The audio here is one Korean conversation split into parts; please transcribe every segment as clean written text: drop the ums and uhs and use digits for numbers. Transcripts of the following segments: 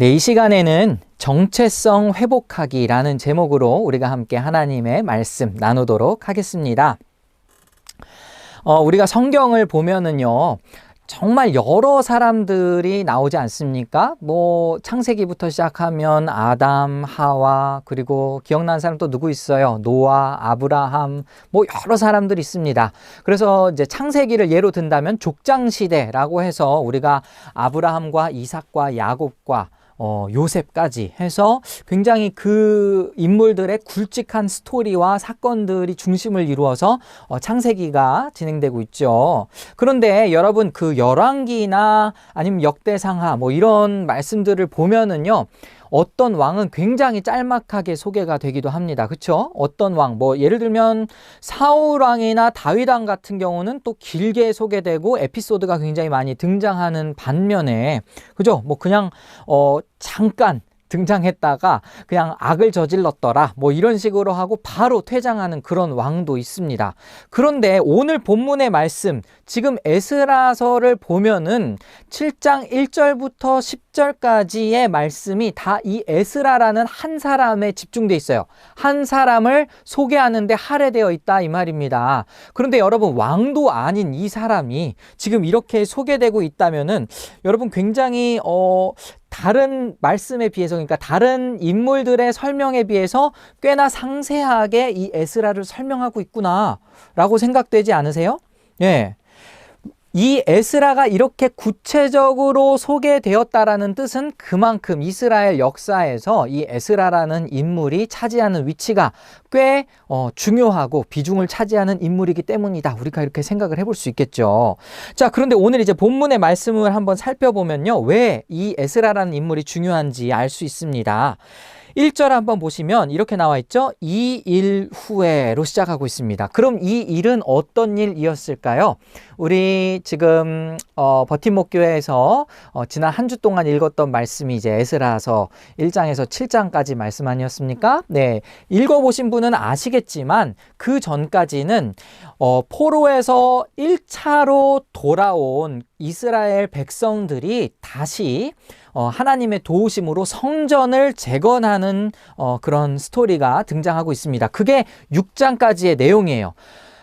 네, 이 시간에는 정체성 회복하기라는 제목으로 우리가 함께 하나님의 말씀 나누도록 하겠습니다. 우리가 성경을 보면은요, 정말 여러 사람들이 나오지 않습니까? 창세기부터 시작하면 아담, 하와, 그리고 기억나는 사람 또 누구 있어요? 노아, 아브라함, 여러 사람들이 있습니다. 그래서 이제 창세기를 예로 든다면 족장시대라고 해서 우리가 아브라함과 이삭과 야곱과 요셉까지 해서 굉장히 그 인물들의 굵직한 스토리와 사건들이 중심을 이루어서 창세기가 진행되고 있죠. 그런데 여러분, 그 열왕기나 아니면 역대상하 이런 말씀들을 보면은요, 어떤 왕은 굉장히 짤막하게 소개가 되기도 합니다. 그렇죠? 어떤 왕, 예를 들면 사울 왕이나 다윗 왕 같은 경우는 또 길게 소개되고 에피소드가 굉장히 많이 등장하는 반면에, 그죠? 그냥 잠깐 등장했다가 그냥 악을 저질렀더라 이런 식으로 하고 바로 퇴장하는 그런 왕도 있습니다. 그런데 오늘 본문의 말씀, 지금 에스라서를 보면은 7장 1절부터 10절까지의 말씀이 다 이 에스라라는 한 사람에 집중돼 있어요. 한 사람을 소개하는데 할애되어 있다 이 말입니다. 그런데 여러분, 왕도 아닌 이 사람이 지금 이렇게 소개되고 있다면은 여러분 굉장히 다른 말씀에 비해서, 그러니까 다른 인물들의 설명에 비해서 꽤나 상세하게 이 에스라를 설명하고 있구나 라고 생각되지 않으세요? 예. 이 에스라가 이렇게 구체적으로 소개되었다라는 뜻은 그만큼 이스라엘 역사에서 이 에스라라는 인물이 차지하는 위치가 꽤 중요하고 비중을 차지하는 인물이기 때문이다. 우리가 이렇게 생각을 해볼 수 있겠죠. 자, 그런데 오늘 이제 본문의 말씀을 한번 살펴보면요, 왜 이 에스라라는 인물이 중요한지 알 수 있습니다. 1절 한번 보시면 이렇게 나와 있죠. 이 일 후에로 시작하고 있습니다. 그럼 이 일은 어떤 일이었을까요? 우리 지금 버팀목교회에서 지난 한 주 동안 읽었던 말씀이 이제 에스라서 1장에서 7장까지 말씀 아니었습니까? 네, 읽어보신 분은 아시겠지만 그 전까지는 포로에서 1차로 돌아온 이스라엘 백성들이 다시 하나님의 도우심으로 성전을 재건하는 그런 스토리가 등장하고 있습니다. 그게 6장까지의 내용이에요.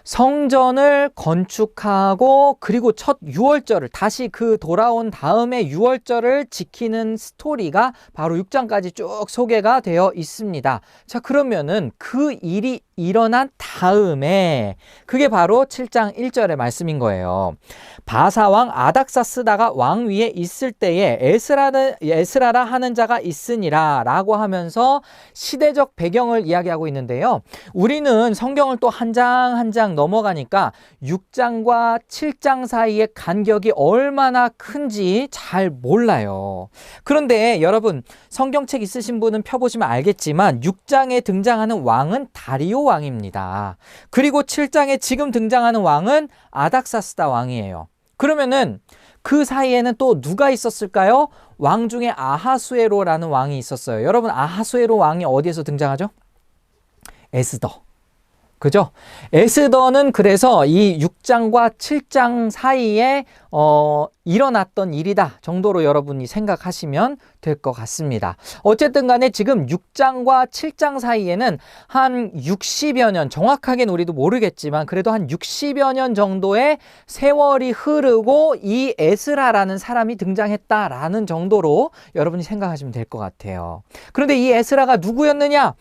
성전을 건축하고 그리고 첫 유월절을 다시 그 돌아온 다음에 유월절을 지키는 스토리가 바로 6장까지 쭉 소개가 되어 있습니다. 자, 그러면은 그 일이 일어난 다음에 그게 바로 7장 1절의 말씀인 거예요. 바사왕 아닥사스다가 왕 위에 있을 때에 에스라라 하는 자가 있으니라 라고 하면서 시대적 배경을 이야기하고 있는데요. 우리는 성경을 또 한 장 한 장 넘어가니까 6장과 7장 사이의 간격이 얼마나 큰지 잘 몰라요. 그런데 여러분, 성경책 있으신 분은 펴보시면 알겠지만 6장에 등장하는 왕은 다리오 왕입니다. 그리고 7장에 지금 등장하는 왕은 아닥사스다 왕이에요. 그러면은 그 사이에는 또 누가 있었을까요? 왕 중에 아하수에로라는 왕이 있었어요. 여러분, 아하수에로 왕이 어디에서 등장하죠? 에스더. 그죠? 에스더는 그래서 이 6장과 7장 사이에 일어났던 일이다 정도로 여러분이 생각하시면 될 것 같습니다. 어쨌든 간에 지금 6장과 7장 사이에는 한 60여 년, 정확하게는 우리도 모르겠지만 그래도 한 60여 년 정도의 세월이 흐르고 이 에스라라는 사람이 등장했다라는 정도로 여러분이 생각하시면 될 것 같아요. 그런데 이 에스라가 누구였느냐?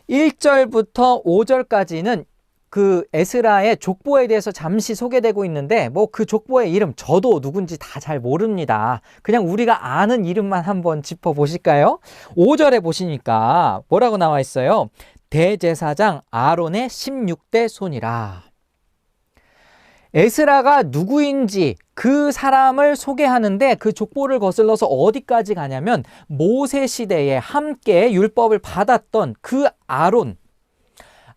1절부터 5절까지는 그 에스라의 족보에 대해서 잠시 소개되고 있는데 그 족보의 이름 저도 누군지 다 잘 모릅니다. 그냥 우리가 아는 이름만 한번 짚어보실까요? 5절에 보시니까 뭐라고 나와 있어요? 대제사장 아론의 16대 손이라. 에스라가 누구인지 그 사람을 소개하는데 그 족보를 거슬러서 어디까지 가냐면 모세 시대에 함께 율법을 받았던 그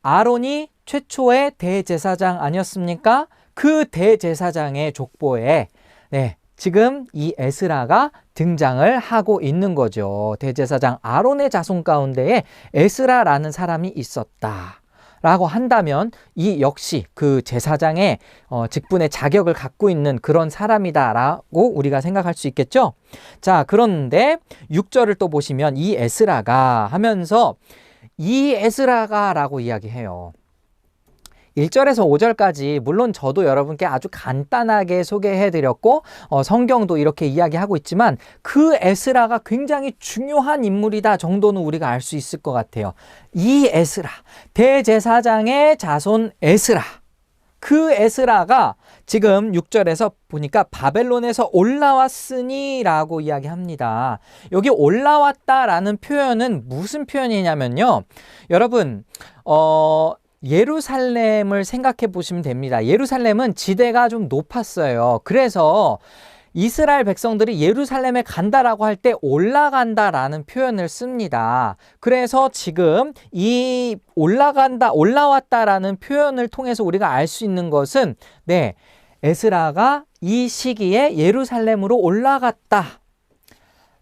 아론이 최초의 대제사장 아니었습니까? 그 대제사장의 족보에 지금 이 에스라가 등장을 하고 있는 거죠. 대제사장 아론의 자손 가운데에 에스라라는 사람이 있었다 라고 한다면 이 역시 그 제사장의 직분의 자격을 갖고 있는 그런 사람이다라고 우리가 생각할 수 있겠죠. 자, 그런데 6절을 또 보시면 이 에스라가 하면서 이 에스라가 라고 이야기해요. 1절에서 5절까지 물론 저도 여러분께 아주 간단하게 소개해드렸고 성경도 이렇게 이야기하고 있지만 그 에스라가 굉장히 중요한 인물이다 정도는 우리가 알 수 있을 것 같아요. 이 에스라, 대제사장의 자손 에스라, 그 에스라가 지금 6절에서 보니까 바벨론에서 올라왔으니 라고 이야기합니다. 여기 올라왔다라는 표현은 무슨 표현이냐면요, 여러분 예루살렘을 생각해 보시면 됩니다. 예루살렘은 지대가 좀 높았어요. 그래서 이스라엘 백성들이 예루살렘에 간다라고 할 때 올라간다라는 표현을 씁니다. 그래서 지금 이 올라왔다라는 표현을 통해서 우리가 알 수 있는 것은 에스라가 이 시기에 예루살렘으로 올라갔다.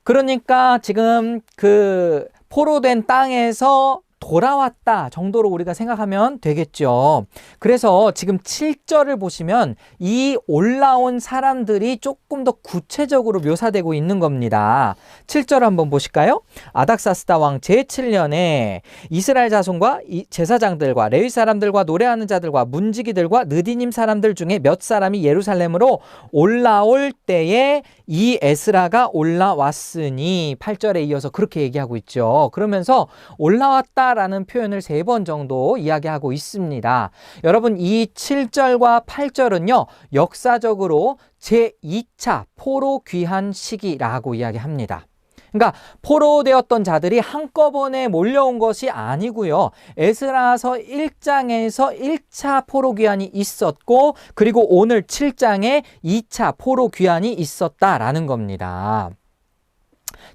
그러니까 지금 그 포로된 땅에서 돌아왔다 정도로 우리가 생각하면 되겠죠. 그래서 지금 7절을 보시면 이 올라온 사람들이 조금 더 구체적으로 묘사되고 있는 겁니다. 7절 한번 보실까요? 아닥사스다 왕 제7년에 이스라엘 자손과 제사장들과 레위 사람들과 노래하는 자들과 문지기들과 느디님 사람들 중에 몇 사람이 예루살렘으로 올라올 때에 이 에스라가 올라왔으니 8절에 이어서 그렇게 얘기하고 있죠. 그러면서 올라왔다 라는 표현을 3번 정도 이야기하고 있습니다. 여러분, 이 7절과 8절은요 역사적으로 제2차 포로 귀환 시기라고 이야기합니다. 그러니까 포로되었던 자들이 한꺼번에 몰려온 것이 아니고요, 에스라서 1장에서 1차 포로 귀환이 있었고, 그리고 오늘 7장에 2차 포로 귀환이 있었다라는 겁니다.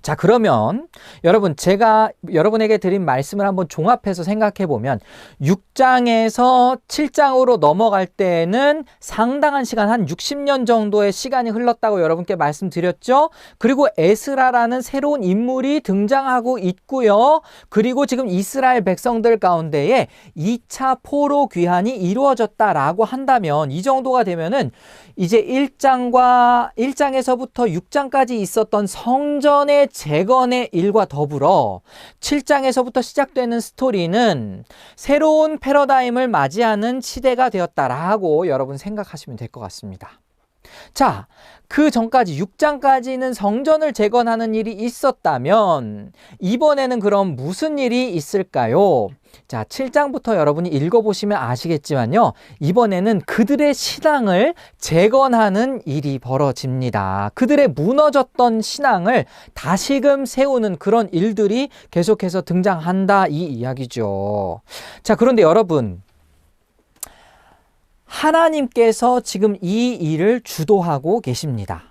자, 그러면 여러분, 제가 여러분에게 드린 말씀을 한번 종합해서 생각해 보면 6장에서 7장으로 넘어갈 때는 상당한 시간, 한 60년 정도의 시간이 흘렀다고 여러분께 말씀드렸죠. 그리고 에스라라는 새로운 인물이 등장하고 있고요. 그리고 지금 이스라엘 백성들 가운데에 2차 포로 귀환이 이루어졌다라고 한다면, 이 정도가 되면은 이제 1장에서부터 6장까지 있었던 성전의 재건의 일과 더불어 7장에서부터 시작되는 스토리는 새로운 패러다임을 맞이하는 시대가 되었다라고 여러분 생각하시면 될 것 같습니다. 자, 그 전까지 6장까지는 성전을 재건하는 일이 있었다면 이번에는 그럼 무슨 일이 있을까요? 자, 7장부터 여러분이 읽어보시면 아시겠지만요, 이번에는 그들의 신앙을 재건하는 일이 벌어집니다. 그들의 무너졌던 신앙을 다시금 세우는 그런 일들이 계속해서 등장한다, 이 이야기죠. 자, 그런데 여러분, 하나님께서 지금 이 일을 주도하고 계십니다.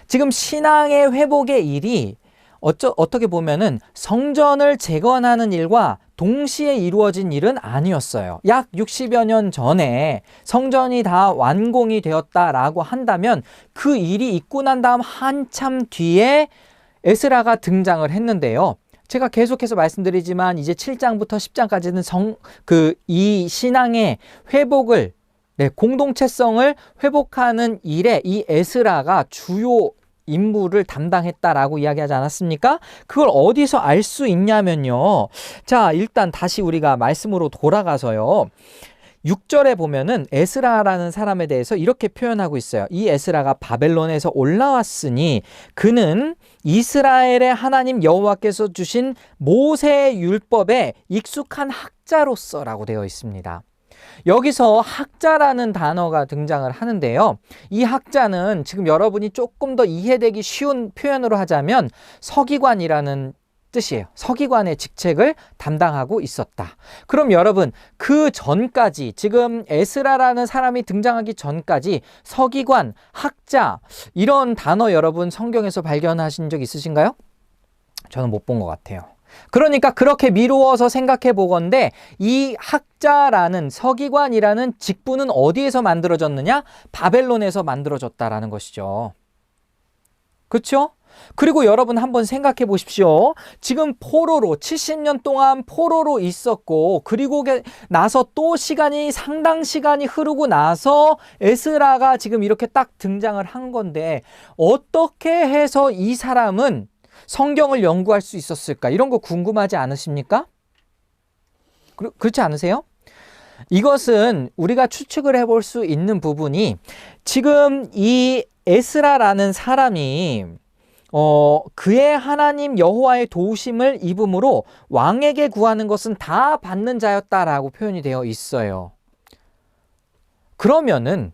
지금 신앙의 회복의 일이 어떻게 보면은 성전을 재건하는 일과 동시에 이루어진 일은 아니었어요. 약 60여 년 전에 성전이 다 완공이 되었다라고 한다면 그 일이 있고 난 다음 한참 뒤에 에스라가 등장을 했는데요. 제가 계속해서 말씀드리지만 이제 7장부터 10장까지는 이 신앙의 회복을, 공동체성을 회복하는 일에 이 에스라가 주요 임무를 담당했다라고 이야기하지 않았습니까? 그걸 어디서 알 수 있냐면요. 자, 일단 다시 우리가 말씀으로 돌아가서요. 6절에 보면은 에스라라는 사람에 대해서 이렇게 표현하고 있어요. 이 에스라가 바벨론에서 올라왔으니 그는 이스라엘의 하나님 여호와께서 주신 모세의 율법에 익숙한 학자로서라고 되어 있습니다. 여기서 학자라는 단어가 등장을 하는데요. 이 학자는 지금 여러분이 조금 더 이해되기 쉬운 표현으로 하자면 서기관이라는 뜻이에요. 서기관의 직책을 담당하고 있었다. 그럼 여러분, 그 전까지, 지금 에스라라는 사람이 등장하기 전까지 서기관, 학자, 이런 단어 여러분 성경에서 발견하신 적 있으신가요? 저는 못 본 것 같아요. 그러니까 그렇게 미루어서 생각해 보건대 이 학자라는, 서기관이라는 직분은 어디에서 만들어졌느냐? 바벨론에서 만들어졌다라는 것이죠. 그렇죠? 그리고 여러분 한번 생각해 보십시오. 지금 포로로 70년 동안 포로로 있었고 그리고 나서 또 상당 시간이 흐르고 나서 에스라가 지금 이렇게 딱 등장을 한 건데 어떻게 해서 이 사람은 성경을 연구할 수 있었을까? 이런 거 궁금하지 않으십니까? 그렇지 않으세요? 이것은 우리가 추측을 해볼 수 있는 부분이 지금 이 에스라라는 사람이 그의 하나님 여호와의 도우심을 입음으로 왕에게 구하는 것은 다 받는 자였다라고 표현이 되어 있어요. 그러면은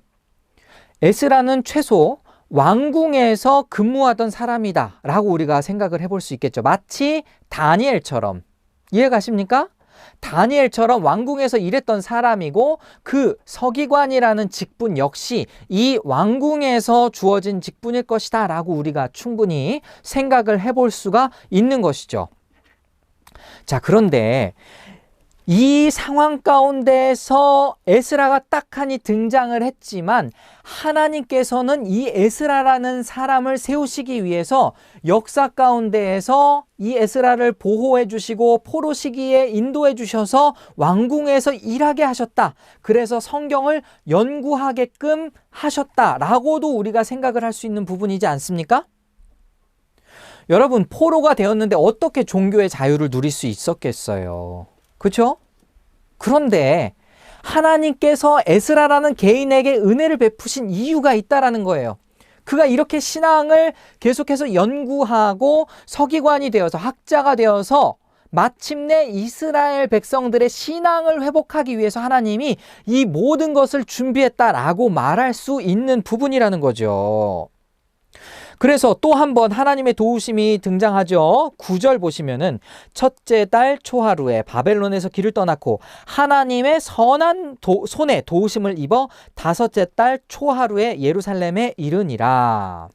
에스라는 최소 왕궁에서 근무하던 사람이다 라고 우리가 생각을 해볼 수 있겠죠. 마치 다니엘처럼. 이해가십니까? 다니엘처럼 왕궁에서 일했던 사람이고 그 서기관이라는 직분 역시 이 왕궁에서 주어진 직분일 것이다 라고 우리가 충분히 생각을 해볼 수가 있는 것이죠. 자, 그런데 이 상황 가운데서 에스라가 딱하니 등장을 했지만 하나님께서는 이 에스라라는 사람을 세우시기 위해서 역사 가운데에서 이 에스라를 보호해 주시고 포로 시기에 인도해 주셔서 왕궁에서 일하게 하셨다. 그래서 성경을 연구하게끔 하셨다라고도 우리가 생각을 할 수 있는 부분이지 않습니까? 여러분, 포로가 되었는데 어떻게 종교의 자유를 누릴 수 있었겠어요? 그렇죠? 그런데 하나님께서 에스라라는 개인에게 은혜를 베푸신 이유가 있다라는 거예요. 그가 이렇게 신앙을 계속해서 연구하고 서기관이 되어서 학자가 되어서 마침내 이스라엘 백성들의 신앙을 회복하기 위해서 하나님이 이 모든 것을 준비했다라고 말할 수 있는 부분이라는 거죠. 그래서 또 한 번 하나님의 도우심이 등장하죠. 9절 보시면은 첫째 달 초하루에 바벨론에서 길을 떠났고 하나님의 선한 손에 도우심을 입어 다섯째 달 초하루에 예루살렘에 이르니라.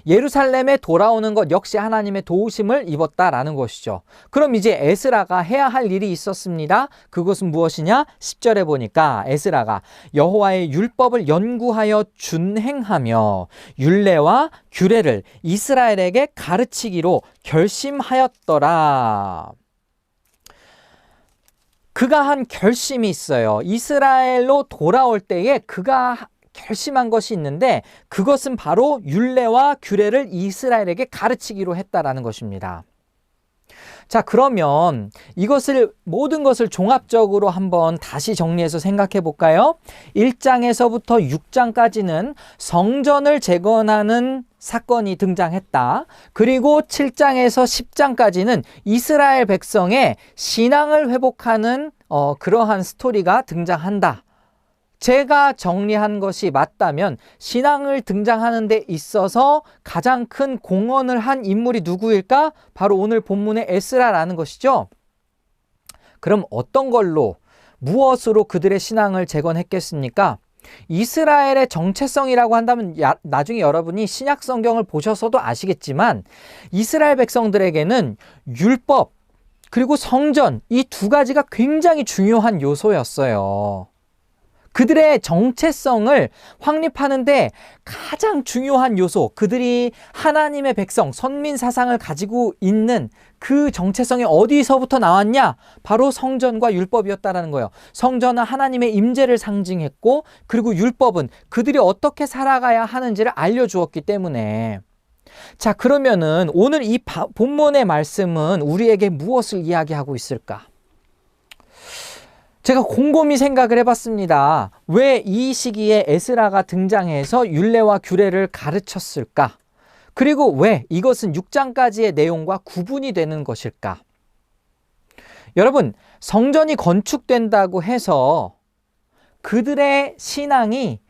예루살렘에 돌아오는 것 역시 하나님의 도우심을 입었다라는 것이죠. 그럼 이제 에스라가 해야 할 일이 있었습니다. 그것은 무엇이냐? 10절에 보니까 에스라가 여호와의 율법을 연구하여 준행하며 율례와 규례를 이스라엘에게 가르치기로 결심하였더라. 그가 한 결심이 있어요. 이스라엘로 돌아올 때에 그가 결심한 것이 있는데 그것은 바로 율례와 규례를 이스라엘에게 가르치기로 했다라는 것입니다. 자, 그러면 모든 것을 종합적으로 한번 다시 정리해서 생각해 볼까요? 1장에서부터 6장까지는 성전을 재건하는 사건이 등장했다. 그리고 7장에서 10장까지는 이스라엘 백성의 신앙을 회복하는 그러한 스토리가 등장한다. 제가 정리한 것이 맞다면 신앙을 등장하는 데 있어서 가장 큰 공헌을 한 인물이 누구일까? 바로 오늘 본문의 에스라라는 것이죠. 그럼 어떤 걸로, 무엇으로 그들의 신앙을 재건했겠습니까? 이스라엘의 정체성이라고 한다면 나중에 여러분이 신약 성경을 보셔서도 아시겠지만 이스라엘 백성들에게는 율법 그리고 성전, 이 두 가지가 굉장히 중요한 요소였어요. 그들의 정체성을 확립하는데 가장 중요한 요소, 그들이 하나님의 백성, 선민 사상을 가지고 있는 그 정체성이 어디서부터 나왔냐? 바로 성전과 율법이었다라는 거예요. 성전은 하나님의 임재를 상징했고, 그리고 율법은 그들이 어떻게 살아가야 하는지를 알려주었기 때문에. 자, 그러면은 오늘 이 본문의 말씀은 우리에게 무엇을 이야기하고 있을까? 제가 곰곰이 생각을 해봤습니다. 왜 이 시기에 에스라가 등장해서 율례와 규례를 가르쳤을까? 그리고 왜 이것은 6장까지의 내용과 구분이 되는 것일까? 여러분, 성전이 건축된다고 해서 그들의 신앙이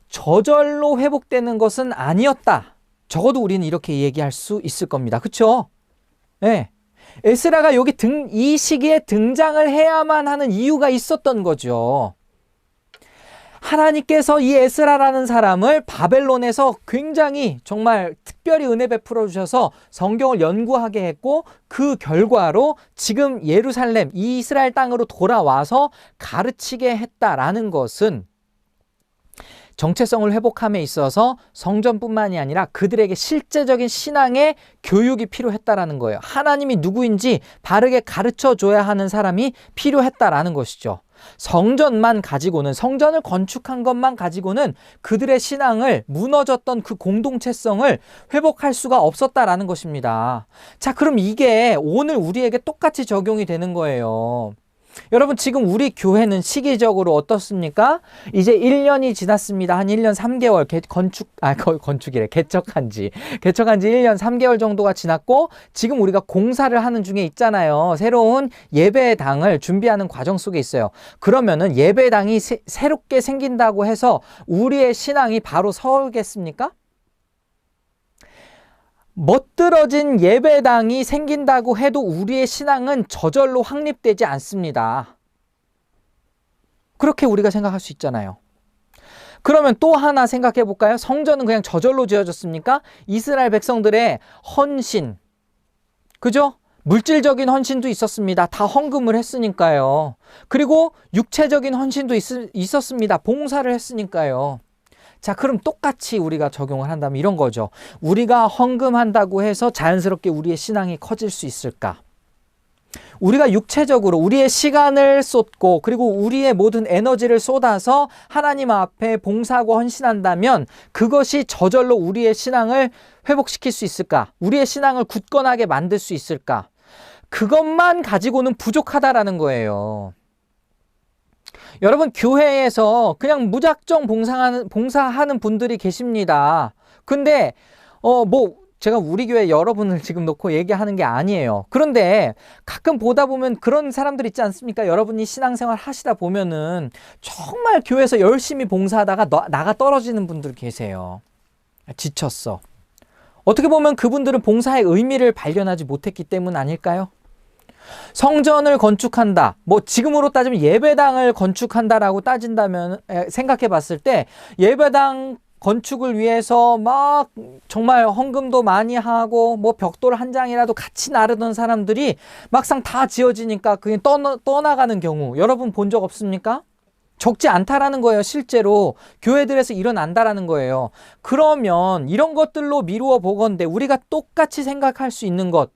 저절로 회복되는 것은 아니었다. 적어도 우리는 이렇게 얘기할 수 있을 겁니다. 그렇죠? 네. 에스라가 이 시기에 등장을 해야만 하는 이유가 있었던 거죠. 하나님께서 이 에스라라는 사람을 바벨론에서 굉장히 정말 특별히 은혜 베풀어 주셔서 성경을 연구하게 했고, 그 결과로 지금 예루살렘, 이 이스라엘 땅으로 돌아와서 가르치게 했다라는 것은 정체성을 회복함에 있어서 성전뿐만이 아니라 그들에게 실제적인 신앙의 교육이 필요했다라는 거예요. 하나님이 누구인지 바르게 가르쳐 줘야 하는 사람이 필요했다라는 것이죠. 성전만 가지고는, 성전을 건축한 것만 가지고는 그들의 신앙을, 무너졌던 그 공동체성을 회복할 수가 없었다라는 것입니다. 자, 그럼 이게 오늘 우리에게 똑같이 적용이 되는 거예요. 여러분, 지금 우리 교회는 시기적으로 어떻습니까? 이제 1년이 지났습니다. 한 1년 3개월 개척한 지 1년 3개월 정도가 지났고, 지금 우리가 공사를 하는 중에 있잖아요. 새로운 예배당을 준비하는 과정 속에 있어요. 그러면은 예배당이 새롭게 생긴다고 해서 우리의 신앙이 바로 서겠습니까? 멋들어진 예배당이 생긴다고 해도 우리의 신앙은 저절로 확립되지 않습니다. 그렇게 우리가 생각할 수 있잖아요. 그러면 또 하나 생각해 볼까요? 성전은 그냥 저절로 지어졌습니까? 이스라엘 백성들의 헌신, 그죠? 물질적인 헌신도 있었습니다. 다 헌금을 했으니까요. 그리고 육체적인 헌신도 있었습니다. 봉사를 했으니까요. 자, 그럼 똑같이 우리가 적용을 한다면 이런 거죠. 우리가 헌금한다고 해서 자연스럽게 우리의 신앙이 커질 수 있을까? 우리가 육체적으로 우리의 시간을 쏟고 그리고 우리의 모든 에너지를 쏟아서 하나님 앞에 봉사하고 헌신한다면 그것이 저절로 우리의 신앙을 회복시킬 수 있을까? 우리의 신앙을 굳건하게 만들 수 있을까? 그것만 가지고는 부족하다라는 거예요. 여러분, 교회에서 그냥 무작정 봉사하는 분들이 계십니다. 근데 제가 우리 교회 여러분을 지금 놓고 얘기하는 게 아니에요. 그런데 가끔 보다 보면 그런 사람들 있지 않습니까? 여러분이 신앙생활 하시다 보면은 정말 교회에서 열심히 봉사하다가 나가 떨어지는 분들 계세요. 지쳤어. 어떻게 보면 그분들은 봉사의 의미를 발견하지 못했기 때문 아닐까요? 성전을 건축한다, 지금으로 따지면 예배당을 건축한다라고 따진다면, 생각해 봤을 때 예배당 건축을 위해서 막 정말 헌금도 많이 하고 벽돌 한 장이라도 같이 나르던 사람들이 막상 다 지어지니까 그냥 떠나가는 경우 여러분 본 적 없습니까? 적지 않다라는 거예요. 실제로 교회들에서 일어난다라는 거예요. 그러면 이런 것들로 미루어 보건대 우리가 똑같이 생각할 수 있는 것,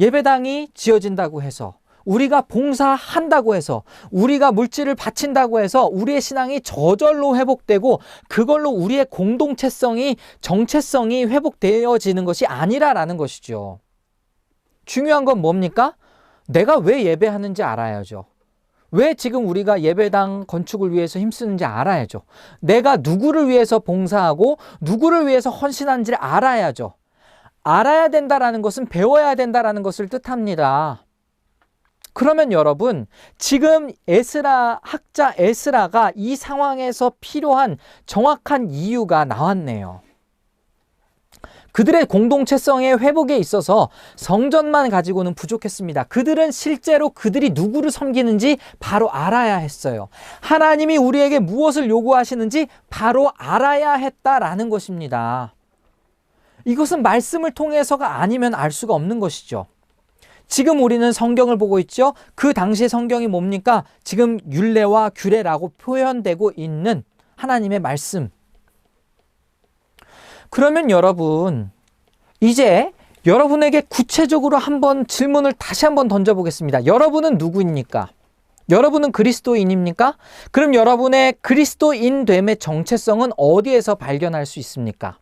예배당이 지어진다고 해서, 우리가 봉사한다고 해서, 우리가 물질을 바친다고 해서 우리의 신앙이 저절로 회복되고 그걸로 우리의 공동체성이, 정체성이 회복되어지는 것이 아니라라는 것이죠. 중요한 건 뭡니까? 내가 왜 예배하는지 알아야죠. 왜 지금 우리가 예배당 건축을 위해서 힘쓰는지 알아야죠. 내가 누구를 위해서 봉사하고 누구를 위해서 헌신하는지를 알아야죠. 알아야 된다라는 것은 배워야 된다라는 것을 뜻합니다. 그러면 여러분, 지금 학자 에스라가 이 상황에서 필요한 정확한 이유가 나왔네요. 그들의 공동체성의 회복에 있어서 성전만 가지고는 부족했습니다. 그들은 실제로 그들이 누구를 섬기는지 바로 알아야 했어요. 하나님이 우리에게 무엇을 요구하시는지 바로 알아야 했다라는 것입니다. 이것은 말씀을 통해서가 아니면 알 수가 없는 것이죠. 지금 우리는 성경을 보고 있죠. 그 당시의 성경이 뭡니까? 지금 율례와 규례라고 표현되고 있는 하나님의 말씀. 그러면 여러분, 이제 여러분에게 구체적으로 한번 질문을 다시 한번 던져보겠습니다. 여러분은 누구입니까? 여러분은 그리스도인입니까? 그럼 여러분의 그리스도인됨의 정체성은 어디에서 발견할 수 있습니까?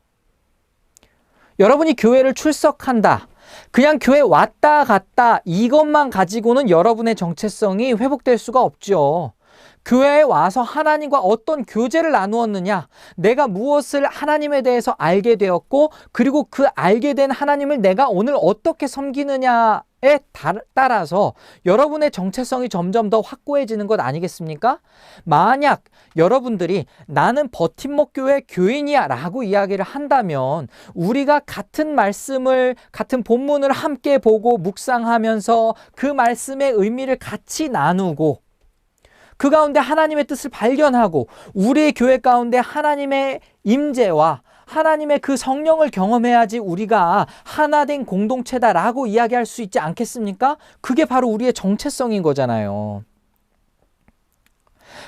여러분이 교회를 출석한다, 그냥 교회 왔다 갔다, 이것만 가지고는 여러분의 정체성이 회복될 수가 없죠. 교회에 와서 하나님과 어떤 교제를 나누었느냐, 내가 무엇을 하나님에 대해서 알게 되었고, 그리고 그 알게 된 하나님을 내가 오늘 어떻게 섬기느냐에 따라서 여러분의 정체성이 점점 더 확고해지는 것 아니겠습니까? 만약 여러분들이 나는 버팀목 교회 교인이야 라고 이야기를 한다면, 우리가 같은 말씀을, 같은 본문을 함께 보고 묵상하면서 그 말씀의 의미를 같이 나누고 그 가운데 하나님의 뜻을 발견하고 우리의 교회 가운데 하나님의 임재와 하나님의 그 성령을 경험해야지 우리가 하나된 공동체다라고 이야기할 수 있지 않겠습니까? 그게 바로 우리의 정체성인 거잖아요.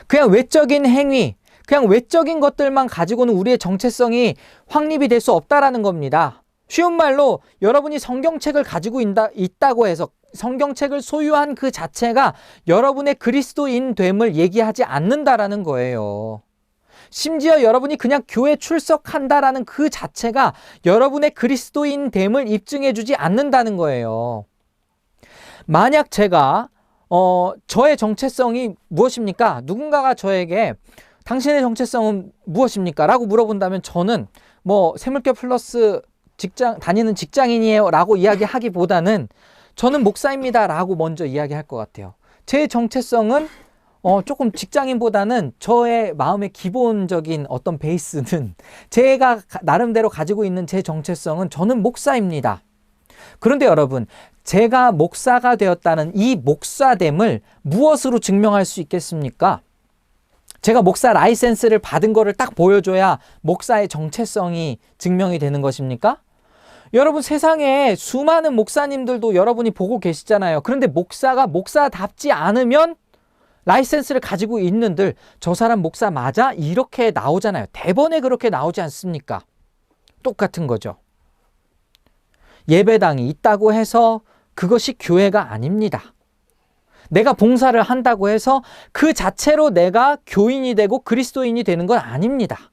그냥 외적인 행위, 그냥 외적인 것들만 가지고는 우리의 정체성이 확립이 될 수 없다라는 겁니다. 쉬운 말로 여러분이 성경책을 가지고 있다고 해서 성경책을 소유한 그 자체가 여러분의 그리스도인됨을 얘기하지 않는다라는 거예요. 심지어 여러분이 그냥 교회 출석한다라는 그 자체가 여러분의 그리스도인됨을 입증해 주지 않는다는 거예요. 만약 제가 저의 정체성이 무엇입니까? 누군가가 저에게 당신의 정체성은 무엇입니까? 라고 물어본다면 저는 세물교 플러스 다니는 직장인이에요 라고 이야기하기보다는 저는 목사입니다 라고 먼저 이야기할 것 같아요. 제 정체성은 조금 직장인보다는 저의 마음의 기본적인 어떤 베이스는 제가 나름대로 가지고 있는 제 정체성은 저는 목사입니다. 그런데 여러분, 제가 목사가 되었다는 이 목사됨을 무엇으로 증명할 수 있겠습니까? 제가 목사 라이센스를 받은 거를 딱 보여줘야 목사의 정체성이 증명이 되는 것입니까? 여러분, 세상에 수많은 목사님들도 여러분이 보고 계시잖아요. 그런데 목사가 목사답지 않으면 라이센스를 가지고 있는들 저 사람 목사 맞아? 이렇게 나오잖아요. 대본에 그렇게 나오지 않습니까? 똑같은 거죠. 예배당이 있다고 해서 그것이 교회가 아닙니다. 내가 봉사를 한다고 해서 그 자체로 내가 교인이 되고 그리스도인이 되는 건 아닙니다.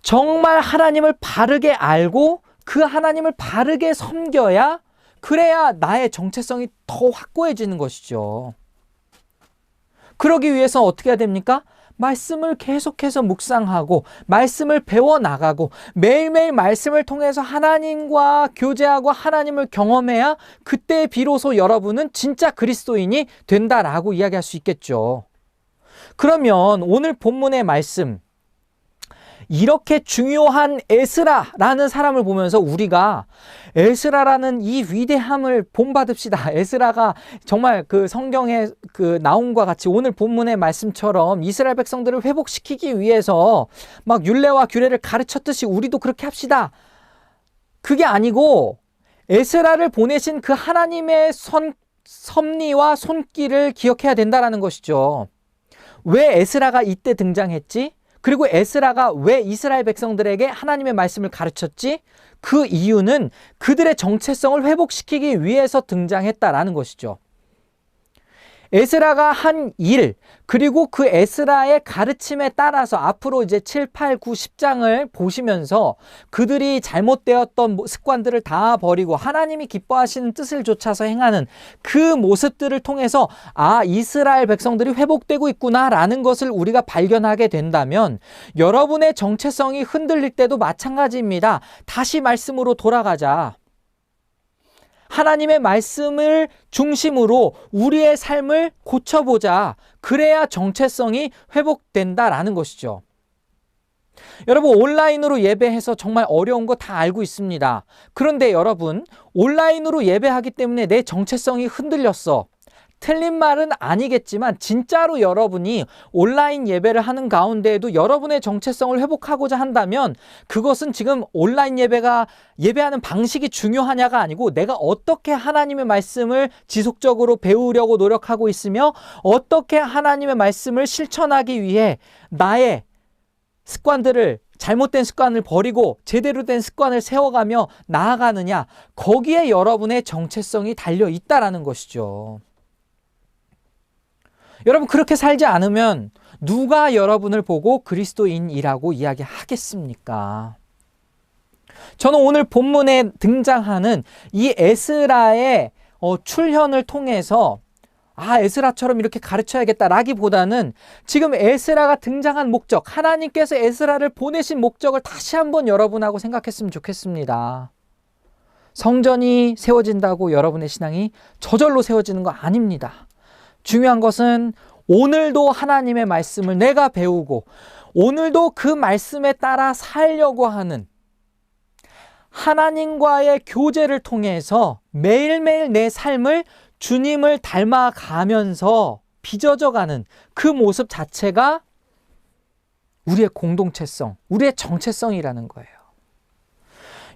정말 하나님을 바르게 알고 그 하나님을 바르게 섬겨야, 그래야 나의 정체성이 더 확고해지는 것이죠. 그러기 위해서 어떻게 해야 됩니까? 말씀을 계속해서 묵상하고 말씀을 배워나가고 매일매일 말씀을 통해서 하나님과 교제하고 하나님을 경험해야 그때 비로소 여러분은 진짜 그리스도인이 된다라고 이야기할 수 있겠죠. 그러면 오늘 본문의 말씀, 이렇게 중요한 에스라라는 사람을 보면서 우리가 에스라라는 이 위대함을 본받읍시다. 에스라가 정말 그 성경에 그 나온과 같이 오늘 본문의 말씀처럼 이스라엘 백성들을 회복시키기 위해서 막 율례와 규례를 가르쳤듯이 우리도 그렇게 합시다. 그게 아니고 에스라를 보내신 그 하나님의 섭리와 손길을 기억해야 된다는 것이죠. 왜 에스라가 이때 등장했지? 그리고 에스라가 왜 이스라엘 백성들에게 하나님의 말씀을 가르쳤지? 그 이유는 그들의 정체성을 회복시키기 위해서 등장했다라는 것이죠. 에스라가 한 일, 그리고 그 에스라의 가르침에 따라서 앞으로 이제 7, 8, 9, 10장을 보시면서 그들이 잘못되었던 습관들을 다 버리고 하나님이 기뻐하시는 뜻을 좇아서 행하는 그 모습들을 통해서 이스라엘 백성들이 회복되고 있구나라는 것을 우리가 발견하게 된다면 여러분의 정체성이 흔들릴 때도 마찬가지입니다. 다시 말씀으로 돌아가자. 하나님의 말씀을 중심으로 우리의 삶을 고쳐보자. 그래야 정체성이 회복된다라는 것이죠. 여러분, 온라인으로 예배해서 정말 어려운 거 다 알고 있습니다. 그런데 여러분, 온라인으로 예배하기 때문에 내 정체성이 흔들렸어. 틀린 말은 아니겠지만 진짜로 여러분이 온라인 예배를 하는 가운데에도 여러분의 정체성을 회복하고자 한다면 그것은 지금 온라인 예배하는 방식이 중요하냐가 아니고 내가 어떻게 하나님의 말씀을 지속적으로 배우려고 노력하고 있으며 어떻게 하나님의 말씀을 실천하기 위해 나의 습관들을, 잘못된 습관을 버리고 제대로 된 습관을 세워가며 나아가느냐, 거기에 여러분의 정체성이 달려 있다라는 것이죠. 여러분, 그렇게 살지 않으면 누가 여러분을 보고 그리스도인이라고 이야기하겠습니까? 저는 오늘 본문에 등장하는 이 에스라의 출현을 통해서 에스라처럼 이렇게 가르쳐야겠다라기보다는 지금 에스라가 등장한 목적, 하나님께서 에스라를 보내신 목적을 다시 한번 여러분하고 생각했으면 좋겠습니다. 성전이 세워진다고 여러분의 신앙이 저절로 세워지는 거 아닙니다. 중요한 것은 오늘도 하나님의 말씀을 내가 배우고 오늘도 그 말씀에 따라 살려고 하는 하나님과의 교제를 통해서 매일매일 내 삶을 주님을 닮아가면서 빚어져가는 그 모습 자체가 우리의 공동체성, 우리의 정체성이라는 거예요.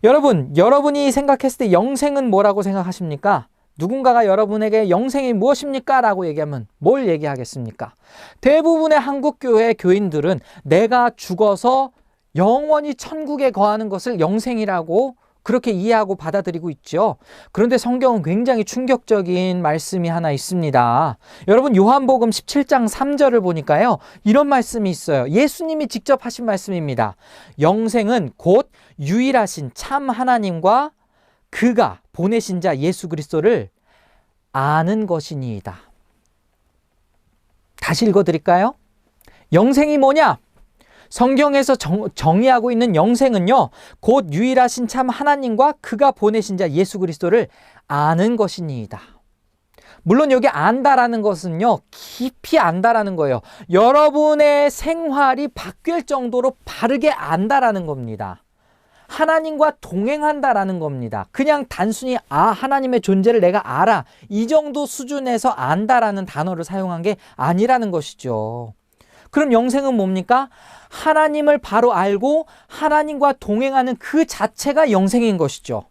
여러분, 여러분이 생각했을 때 영생은 뭐라고 생각하십니까? 누군가가 여러분에게 영생이 무엇입니까? 라고 얘기하면 뭘 얘기하겠습니까? 대부분의 한국교회 교인들은 내가 죽어서 영원히 천국에 거하는 것을 영생이라고 그렇게 이해하고 받아들이고 있죠. 그런데 성경은 굉장히 충격적인 말씀이 하나 있습니다. 여러분, 요한복음 17장 3절을 보니까요, 이런 말씀이 있어요. 예수님이 직접 하신 말씀입니다. 영생은 곧 유일하신 참 하나님과 그가 보내신 자 예수 그리스도를 아는 것이니이다. 다시 읽어드릴까요? 영생이 뭐냐? 성경에서 정의하고 있는 영생은요, 곧 유일하신 참 하나님과 그가 보내신 자 예수 그리스도를 아는 것이니이다. 물론 여기 안다라는 것은요, 깊이 안다라는 거예요. 여러분의 생활이 바뀔 정도로 바르게 안다라는 겁니다. 하나님과 동행한다라는 겁니다. 그냥 단순히 하나님의 존재를 내가 알아, 이 정도 수준에서 안다라는 단어를 사용한 게 아니라는 것이죠. 그럼 영생은 뭡니까? 하나님을 바로 알고 하나님과 동행하는 그 자체가 영생인 것이죠.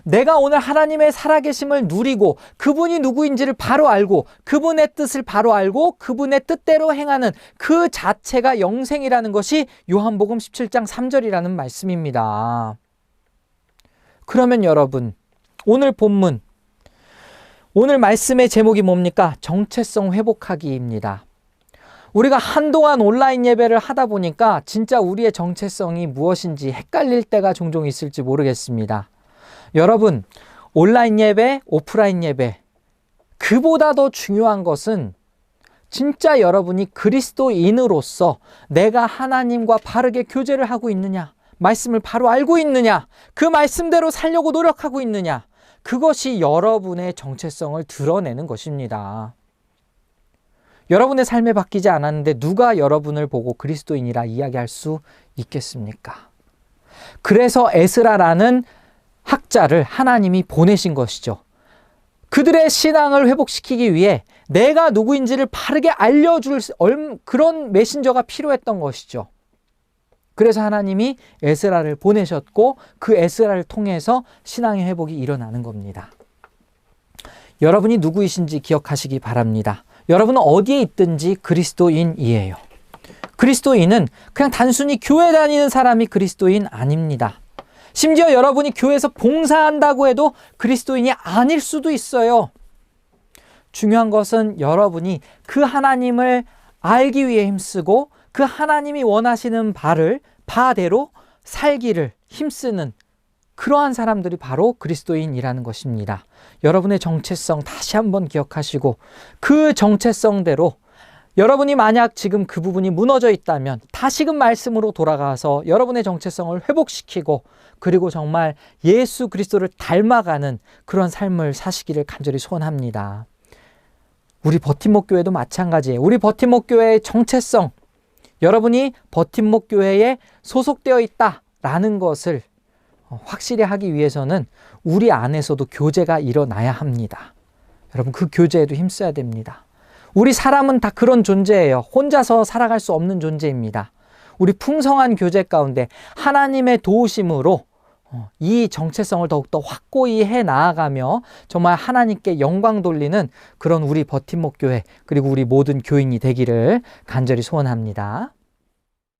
내가 오늘 하나님의 살아계심을 누리고 그분이 누구인지를 바로 알고 그분의 뜻을 바로 알고 그분의 뜻대로 행하는 그 자체가 영생이라는 것이 요한복음 17장 3절이라는 말씀입니다. 그러면 여러분, 오늘 본문, 오늘 말씀의 제목이 뭡니까? 정체성 회복하기입니다. 우리가 한동안 온라인 예배를 하다 보니까 진짜 우리의 정체성이 무엇인지 헷갈릴 때가 종종 있을지 모르겠습니다. 여러분, 온라인 예배, 오프라인 예배, 그보다 더 중요한 것은 진짜 여러분이 그리스도인으로서 내가 하나님과 바르게 교제를 하고 있느냐, 말씀을 바로 알고 있느냐, 그 말씀대로 살려고 노력하고 있느냐, 그것이 여러분의 정체성을 드러내는 것입니다. 여러분의 삶에 바뀌지 않았는데 누가 여러분을 보고 그리스도인이라 이야기할 수 있겠습니까? 그래서 에스라라는 학자를 하나님이 보내신 것이죠. 그들의 신앙을 회복시키기 위해 내가 누구인지를 바르게 알려줄 그런 메신저가 필요했던 것이죠. 그래서 하나님이 에스라를 보내셨고 그 에스라를 통해서 신앙의 회복이 일어나는 겁니다. 여러분이 누구이신지 기억하시기 바랍니다. 여러분은 어디에 있든지 그리스도인이에요. 그리스도인은 그냥 단순히 교회 다니는 사람이 그리스도인 아닙니다. 심지어 여러분이 교회에서 봉사한다고 해도 그리스도인이 아닐 수도 있어요. 중요한 것은 여러분이 그 하나님을 알기 위해 힘쓰고 그 하나님이 원하시는 바대로 살기를 힘쓰는 그러한 사람들이 바로 그리스도인이라는 것입니다. 여러분의 정체성 다시 한번 기억하시고 그 정체성대로 여러분이 만약 지금 그 부분이 무너져 있다면 다시금 말씀으로 돌아가서 여러분의 정체성을 회복시키고 그리고 정말 예수 그리스도를 닮아가는 그런 삶을 사시기를 간절히 소원합니다. 우리 버팀목 교회도 마찬가지예요. 우리 버팀목 교회의 정체성, 여러분이 버팀목 교회에 소속되어 있다라는 것을 확실히 하기 위해서는 우리 안에서도 교제가 일어나야 합니다. 여러분, 그 교제에도 힘써야 됩니다. 우리 사람은 다 그런 존재예요. 혼자서 살아갈 수 없는 존재입니다. 우리 풍성한 교제 가운데 하나님의 도우심으로 이 정체성을 더욱더 확고히 해 나아가며 정말 하나님께 영광 돌리는 그런 우리 버팀목 교회 그리고 우리 모든 교인이 되기를 간절히 소원합니다.